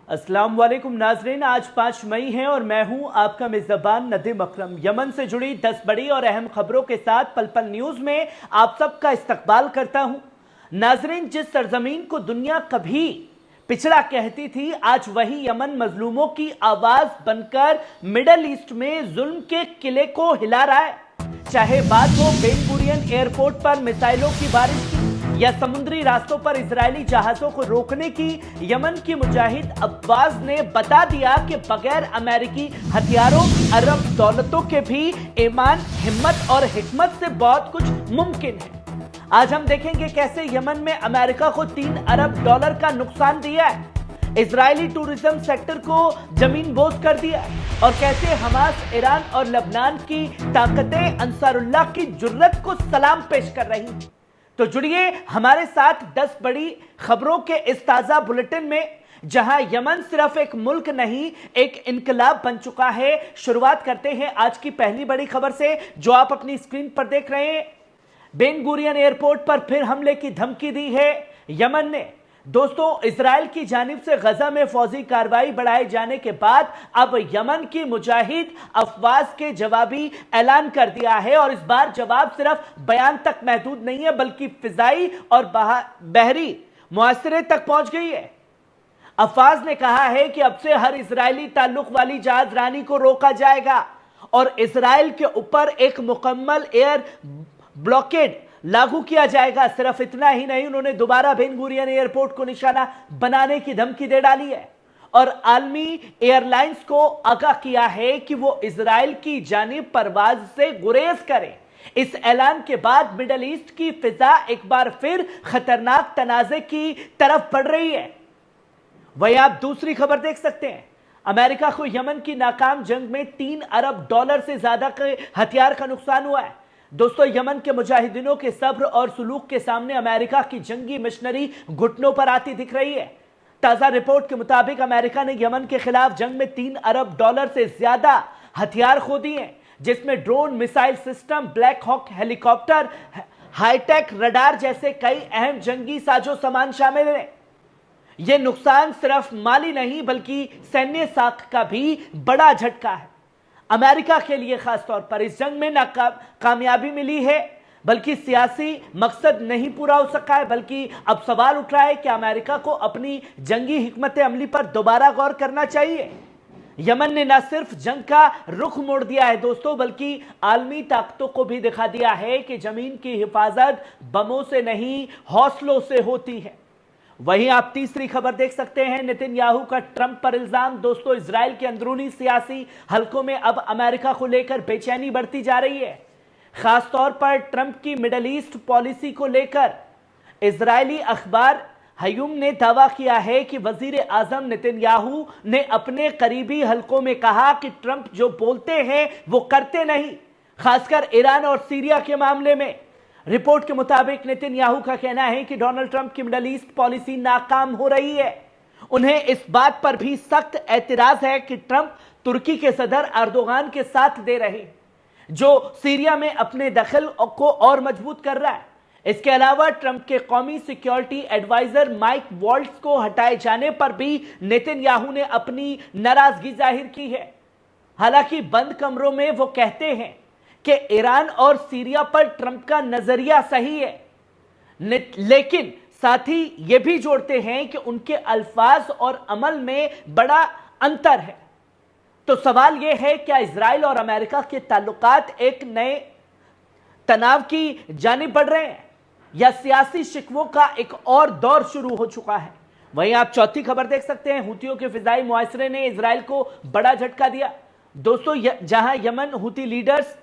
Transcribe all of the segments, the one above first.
अस्सलाम वालेकुम नाजरीन, आज 5 मई है और मैं हूं आपका मेज़बान नदीम अकरम। यमन से जुड़ी 10 बड़ी और अहम खबरों के साथ पल पल न्यूज़ में आप सबका इस्तकबाल करता हूं। नाजरीन, जिस सरजमीन को दुनिया कभी पिछड़ा कहती थी, आज वही यमन मजलूमों की आवाज बनकर मिडल ईस्ट में जुल्म के किले को हिला रहा है। चाहे बात हो बेन गुरियन एयरपोर्ट पर मिसाइलों की बारिश की या समुद्री रास्तों पर इजरायली जहाजों को रोकने की, यमन की मुजाहिद अब्बास ने बता दिया कि बगैर अमेरिकी हथियारों, अरब दौलतों के भी ईमान, हिम्मत और हिकमत से बहुत कुछ मुमकिन है। आज हम देखेंगे कैसे यमन में अमेरिका को 3 अरब डॉलर का नुकसान दिया है, इजरायली टूरिज्म सेक्टर को जमीन बोझ कर दिया और कैसे हमास, ईरान और लबनान की ताकतें अंसारुल्लाह की जुर्रत को सलाम पेश कर रही हैं। तो जुड़िए हमारे साथ 10 बड़ी खबरों के इस ताजा बुलेटिन में, जहां यमन सिर्फ एक मुल्क नहीं, एक इनकलाब बन चुका है। शुरुआत करते हैं आज की पहली बड़ी खबर से, जो आप अपनी स्क्रीन पर देख रहे हैं। बेन गुरियन एयरपोर्ट पर फिर हमले की धमकी दी है यमन ने। दोस्तों, इजराइल की जानिब से गजा में फौजी कार्रवाई बढ़ाए जाने के बाद अब यमन की मुजाहिद अफवाज के जवाबी ऐलान कर दिया है और इस बार जवाब सिर्फ बयान तक महदूद नहीं है, बल्कि फिजाई और बहरी मुआसरे तक पहुंच गई है। अफवाज ने कहा है कि अब से हर इजरायली ताल्लुक वाली जहाज रानी को रोका जाएगा और इजराइल के ऊपर एक मुकम्मल एयर ब्लॉकेड लागू किया जाएगा। सिर्फ इतना ही नहीं, उन्होंने दोबारा बेन गुरियन एयरपोर्ट को निशाना बनाने की धमकी दे डाली है और आलमी एयरलाइंस को आगाह किया है कि वो इजराइल की जानिब परवाज से गुरेज करें। इस ऐलान के बाद मिडल ईस्ट की फिजा एक बार फिर खतरनाक तनाज़े की तरफ बढ़ रही है। वहीं आप दूसरी खबर देख सकते हैं, अमेरिका को यमन की नाकाम जंग में 3 अरब डॉलर से ज्यादा के हथियार का नुकसान हुआ है। दोस्तों, यमन के मुजाहिदीनों के सब्र और सुलूक के सामने अमेरिका की जंगी मिशनरी घुटनों पर आती दिख रही है। ताजा रिपोर्ट के मुताबिक अमेरिका ने यमन के खिलाफ जंग में 3 अरब डॉलर से ज्यादा हथियार खो दिए हैं, जिसमें drone, missile system, black hawk helicopter, high tech radar जैसे कई अहम जंगी साजो सामान शामिल हैं। यह नुकसान सिर्फ माली नहीं, बल्कि सैन्य साख का भी बड़ा झटका है। अमेरिका के लिए खासतौर पर इस जंग में न कामयाबी मिली है, बल्कि सियासी मकसद नहीं पूरा हो सका है। बल्कि अब सवाल उठ रहा है कि अमेरिका को अपनी जंगी हिकमत अमली पर दोबारा गौर करना चाहिए। यमन ने न सिर्फ जंग का रुख मोड़ दिया है दोस्तों, बल्कि आलमी ताकतों को भी दिखा दिया है कि जमीन की हिफाजत बमों से नहीं, हौसलों से होती है। वहीं आप तीसरी खबर देख सकते हैं, नेतन्याहू का ट्रंप पर इल्जाम। दोस्तों, इजराइल के अंदरूनी सियासी हलकों में अब अमेरिका को लेकर बेचैनी बढ़ती जा रही है, खासतौर पर ट्रंप की मिडल ईस्ट पॉलिसी को लेकर। इजरायली अखबार हयूम ने दावा किया है कि वजीर आजम नेतन्याहू ने अपने करीबी हलकों में कहा कि ट्रंप जो बोलते हैं वो करते नहीं, खासकर ईरान और सीरिया के मामले में। रिपोर्ट के मुताबिक नेतन्याहू का कहना है कि डोनाल्ड ट्रंप की मिडल ईस्ट पॉलिसी नाकाम हो रही है। उन्हें इस बात पर भी सख्त एतराज है कि ट्रंप तुर्की के सदर अर्दोगान के साथ दे रहे हैं, जो सीरिया में अपने दखल को और मजबूत कर रहा है। इसके अलावा ट्रंप के कौमी सिक्योरिटी एडवाइजर माइक वॉल्ट्स को हटाए जाने पर भी नेतन्याहू ने अपनी नाराजगी जाहिर की है। हालांकि बंद कमरों में वो कहते हैं कि ईरान और सीरिया पर ट्रंप का नजरिया सही है, लेकिन साथ ही यह भी जोड़ते हैं कि उनके अल्फाज और अमल में बड़ा अंतर है। तो सवाल यह है, क्या इजराइल और अमेरिका के ताल्लुकात एक नए तनाव की जानिब बढ़ रहे हैं या सियासी शिकवों का एक और दौर शुरू हो चुका है? वहीं आप चौथी खबर देख सकते हैं, हुतियों के फिजाई मुआसरे ने इजराइल को बड़ा झटका दिया। दोस्तों, जहां यमन हुती लीडर्स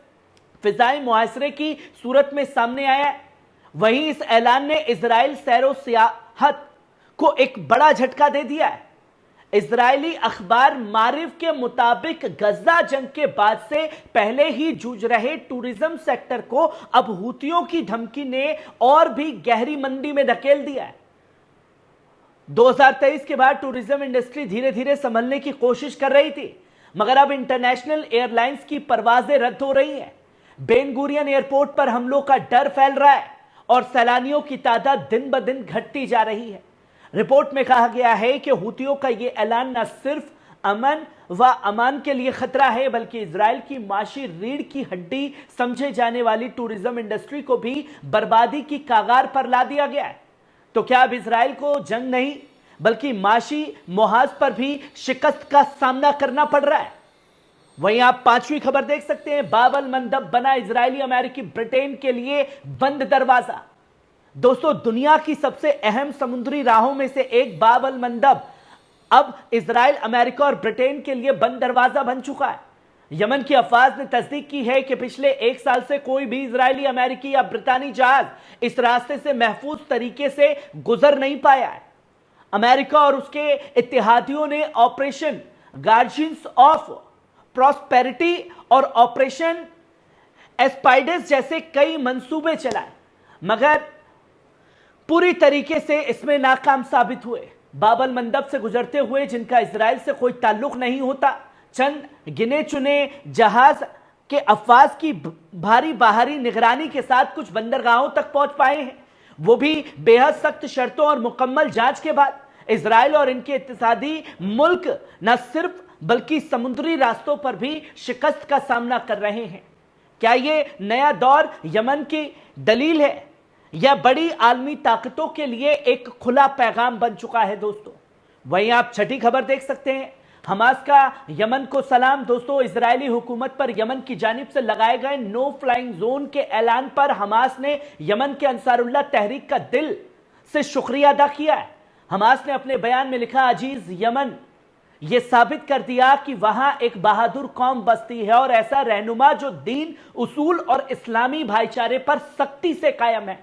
फिजाई मुआसरे की सूरत में सामने आया है, वहीं इस ऐलान ने इजराइल सैरो सियाहत को एक बड़ा झटका दे दिया है। इजरायली अखबार मारिफ के मुताबिक गजा जंग के बाद से पहले ही जूझ रहे टूरिज्म सेक्टर को अब हुतियों की धमकी ने और भी गहरी मंदी में धकेल दिया है। 2023 के बाद टूरिज्म इंडस्ट्री धीरे धीरे संभलने की कोशिश कर रही थी, मगर अब इंटरनेशनल एयरलाइंस की परवाजें रद्द हो रही हैं। बेन गुरियन एयरपोर्ट पर हमलों का डर फैल रहा है और सैलानियों की तादाद दिन ब दिन घटती जा रही है। रिपोर्ट में कहा गया है कि हूतियों का यह ऐलान न सिर्फ अमन व अमान के लिए खतरा है, बल्कि इजराइल की माशी रीढ़ की हड्डी समझे जाने वाली टूरिज्म इंडस्ट्री को भी बर्बादी की कागार पर ला दिया गया है। तो क्या अब इजराइल को जंग नहीं बल्कि माशी मुहाज पर भी शिकस्त का सामना करना पड़ रहा है? वहीं आप पांचवी खबर देख सकते हैं, बाब अल मंदब बना इजरायली अमेरिकी ब्रिटेन के लिए बंद दरवाजा। दोस्तों, दुनिया की सबसे अहम समुद्री राहों में से एक बाब अल मंदब अब इजराइल, अमेरिका और ब्रिटेन के लिए बंद दरवाजा बन चुका है। यमन की अफवाज ने तस्दीक की है कि पिछले एक साल से कोई भी इजरायली, अमेरिकी या ब्रितानी जहाज इस रास्ते से महफूज तरीके से गुजर नहीं पाया है। अमेरिका और उसके इत्तेहादियों ने ऑपरेशन गार्जियंस ऑफ प्रॉस्पेरिटी और ऑपरेशन एस्पाइडस जैसे कई मंसूबे चलाए, मगर पूरी तरीके से इसमें नाकाम साबित हुए। बाब अल मंदब से गुजरते हुए, जिनका इजराइल से कोई ताल्लुक नहीं होता, चंद गिने चुने जहाज के अफवाज की भारी बाहरी निगरानी के साथ कुछ बंदरगाहों तक पहुंच पाए हैं, वो भी बेहद सख्त शर्तों और मुकम्मल जांच के बाद। इजराइल और इनके इत्तेहादी मुल्क न सिर्फ बल्कि समुद्री रास्तों पर भी शिकस्त का सामना कर रहे हैं। क्या ये नया दौर यमन की दलील है या बड़ी आलमी ताकतों के लिए एक खुला पैगाम बन चुका है? दोस्तों, वहीं आप छठी खबर देख सकते हैं, हमास का यमन को सलाम। दोस्तों, इजरायली हुकूमत पर यमन की जानिब से लगाए गए नो फ्लाइंग जोन के ऐलान पर हमास ने यमन के अंसारुल्लाह तहरीक का दिल से शुक्रिया अदा किया है। हमास ने अपने बयान में लिखा, अजीज यमन, यह साबित कर दिया कि वहां एक बहादुर कौम बसती है और ऐसा रहनुमा जो दीन, उसूल और इस्लामी भाईचारे पर सख्ती से कायम है।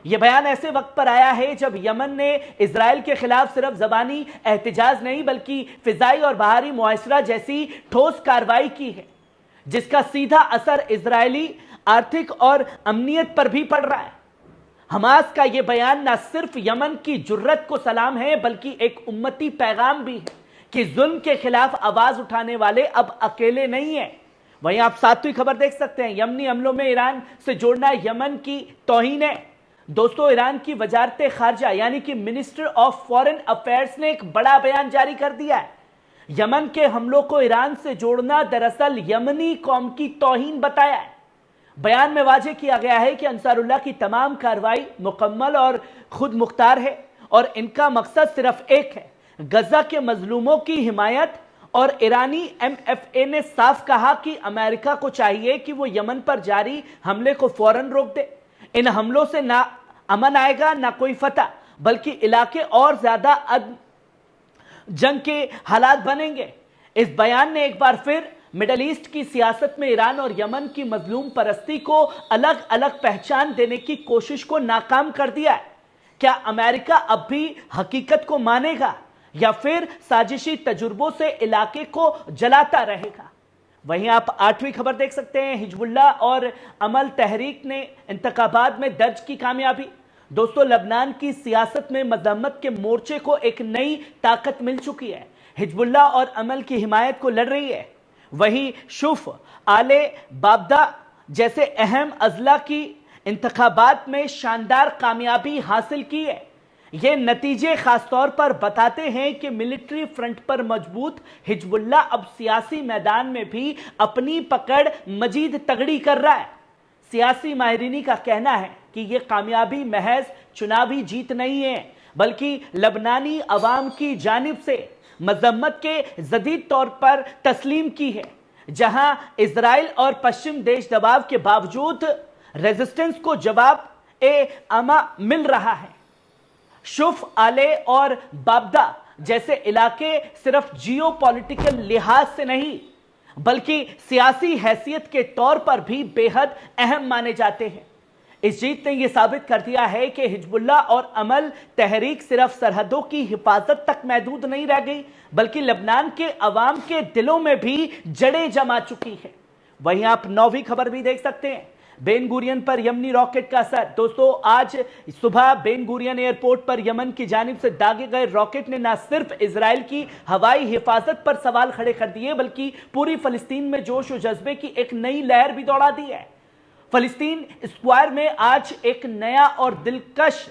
यह बयान ऐसे वक्त पर आया है जब यमन ने इजराइल के खिलाफ सिर्फ जबानी एहतजाज नहीं बल्कि फिजाई और बाहरी मुआशरा जैसी ठोस कार्रवाई की है, जिसका सीधा असर इजरायली आर्थिक और अमनियत पर भी पड़ रहा है। हमास का यह बयान न सिर्फ यमन की जुर्रत को सलाम है बल्कि एक उम्मती पैगाम भी है कि जुल्म के खिलाफ आवाज उठाने वाले अब अकेले नहीं है। वहीं आप सातवीं खबर देख सकते हैं, यमनी हमलों में ईरान से जोड़ना यमन की तौहीन है। दोस्तों, ईरान की वजारत खारजा यानी कि मिनिस्टर ऑफ फॉरेन अफेयर्स ने एक बड़ा बयान जारी कर दिया है। यमन के हमलों को ईरान से जोड़ना दरअसल यमनी कौम की तौहीन बताया है। बयान में वाजे किया गया है कि अंसारुल्लाह की तमाम कार्रवाई मुकम्मल और खुद मुख्तार है और इनका मकसद सिर्फ एक है, गजा के मजलूमों की हिमायत। और ईरानी MFA ने साफ कहा कि अमेरिका को चाहिए कि वो यमन पर जारी हमले को फौरन रोक दे। इन हमलों से ना अमन आएगा ना कोई फतह, बल्कि इलाके और ज्यादा जंग के हालात बनेंगे। इस बयान ने एक बार फिर मिडल ईस्ट की सियासत में ईरान और यमन की मजलूम परस्ती को अलग अलग पहचान देने की कोशिश को नाकाम कर दिया है। क्या अमेरिका अब भी हकीकत को मानेगा या फिर साजिशी तजुर्बों से इलाके को जलाता रहेगा? वहीं आप आठवीं खबर देख सकते हैं, हिजबुल्लाह और अमल तहरीक ने इंतखाबात में दर्ज की कामयाबी। दोस्तों, लबनान की सियासत में मजम्मत के मोर्चे को एक नई ताकत मिल चुकी है। हिजबुल्लाह और अमल की हिमायत को लड़ रही है। वहीं शुफ आले बाबदा जैसे अहम अजला की इंतखाबात में शानदार कामयाबी हासिल की है। ये नतीजे खासतौर पर बताते हैं कि मिलिट्री फ्रंट पर मजबूत हिजबुल्लाह अब सियासी मैदान में भी अपनी पकड़ मजीद तगड़ी कर रहा है। सियासी माहिरीनी का कहना है कि यह कामयाबी महज चुनावी जीत नहीं है, बल्कि लबनानी अवाम की जानिब से मजम्मत के जदीद तौर पर तस्लीम की है, जहां इजराइल और पश्चिम देश दबाव के बावजूद रेजिस्टेंस को जवाब अमा मिल रहा है। शुफ आले और बाबदा जैसे इलाके सिर्फ जियो पॉलिटिकल लिहाज से नहीं बल्कि सियासी हैसियत के तौर पर भी बेहद अहम माने जाते हैं। इस जीत ने यह साबित कर दिया है कि हिजबुल्लाह और अमल तहरीक सिर्फ सरहदों की हिफाजत तक महदूद नहीं रह गई बल्कि लबनान के अवाम के दिलों में भी जड़ें जमा चुकी है। वहीं आप नौवीं खबर भी देख सकते हैं, बेन गुरियन पर यमनी रॉकेट का असर। दोस्तों, आज सुबह बेन गुरियन एयरपोर्ट पर यमन की जानिब से दागे गए रॉकेट ने न सिर्फ इजराइल की हवाई हिफाजत पर सवाल खड़े कर दिए बल्कि पूरी फलस्तीन में जोश और जज्बे की एक नई लहर भी दौड़ा दी है। फलस्तीन स्क्वायर में आज एक नया और दिलकश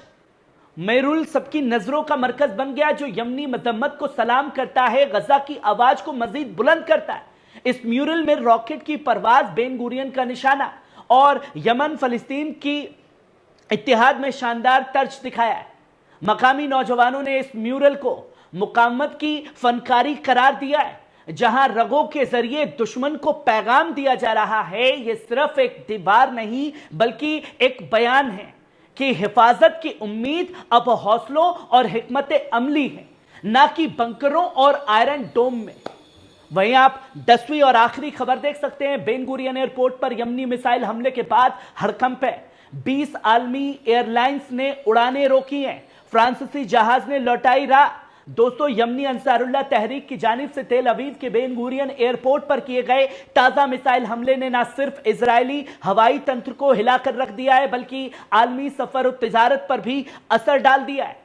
मेरुल सबकी नजरों का मरकज बन गया, जो यमनी मजम्मत को सलाम करता है, गजा की आवाज को मजीद बुलंद करता है। इस म्यूरल में रॉकेट की परवाज, बेन गुरियन का निशाना और यमन फलस्तीन की इत्तेहाद में शानदार तर्ज दिखाया है। मकामी नौजवानों ने इस म्यूरल को मुकावमत की फनकारी करार दिया है, जहां रगों के जरिए दुश्मन को पैगाम दिया जा रहा है। यह सिर्फ एक दीवार नहीं बल्कि एक बयान है कि हिफाजत की उम्मीद अब हौसलों और हिकमत अमली है, ना कि बंकरों और आयरन डोम में। वहीं आप 10वीं और आखिरी खबर देख सकते हैं। बेन गुरियन एयरपोर्ट पर यमनी मिसाइल हमले के बाद हड़कंप है। 20 आलमी एयरलाइंस ने उड़ानें रोकी हैं, फ्रांसीसी जहाज ने लौटाई राह। दोस्तों, यमनी अंसारुल्लाह तहरीक की जानिब से तेल अवीव के बेन गुरियन एयरपोर्ट पर किए गए ताजा मिसाइल हमले ने न सिर्फ इजरायली हवाई तंत्र को हिलाकर रख दिया है, बल्कि आलमी सफर और तिजारत पर भी असर डाल दिया है।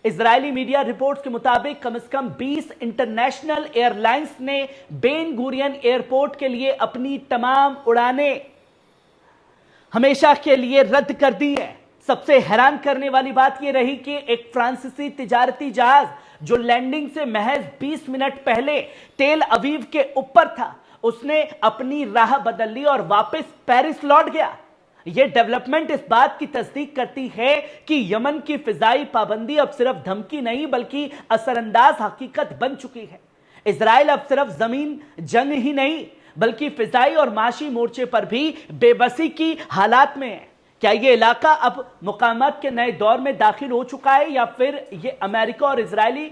इजरायली मीडिया रिपोर्ट्स के मुताबिक कम से कम 20 इंटरनेशनल एयरलाइंस ने बेन गुरियन एयरपोर्ट के लिए अपनी तमाम उड़ानें हमेशा के लिए रद्द कर दी है। सबसे हैरान करने वाली बात यह रही कि एक फ्रांसीसी तिजारती जहाज जो लैंडिंग से महज 20 मिनट पहले तेल अवीव के ऊपर था, उसने अपनी राह बदल ली और वापस पेरिस लौट गया। यह डेवलपमेंट इस बात की तस्दीक करती है कि यमन की फिजाई पाबंदी अब सिर्फ धमकी नहीं बल्कि असरअंदाज हकीकत बन चुकी है। इजराइल अब सिर्फ जमीन जंग ही नहीं बल्कि फिजाई और माशी मोर्चे पर भी बेबसी की हालात में है। क्या यह इलाका अब मुकामत के नए दौर में दाखिल हो चुका है या फिर यह अमेरिका और इजरायली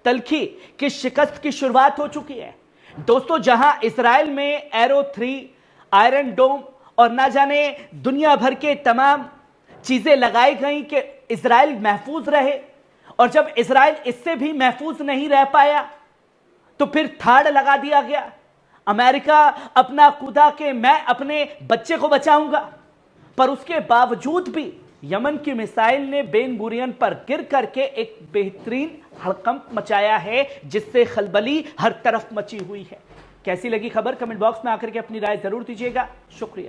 तलखी की शिकस्त की शुरुआत हो चुकी है? दोस्तों, जहां इजराइल में एरो 3, आयरन डोम और ना जाने दुनिया भर के तमाम चीजें लगाई गई कि इजराइल महफूज रहे, और जब इजराइल इससे भी महफूज नहीं रह पाया तो फिर थाड़ लगा दिया गया। अमेरिका अपना कूदा के मैं अपने बच्चे को बचाऊंगा, पर उसके बावजूद भी यमन की मिसाइल ने बेन गुरियन पर गिर करके एक बेहतरीन हड़कंप मचाया है, जिससे खलबली हर तरफ मची हुई है। कैसी लगी खबर? कमेंट बॉक्स में आकर के अपनी राय जरूर दीजिएगा। शुक्रिया।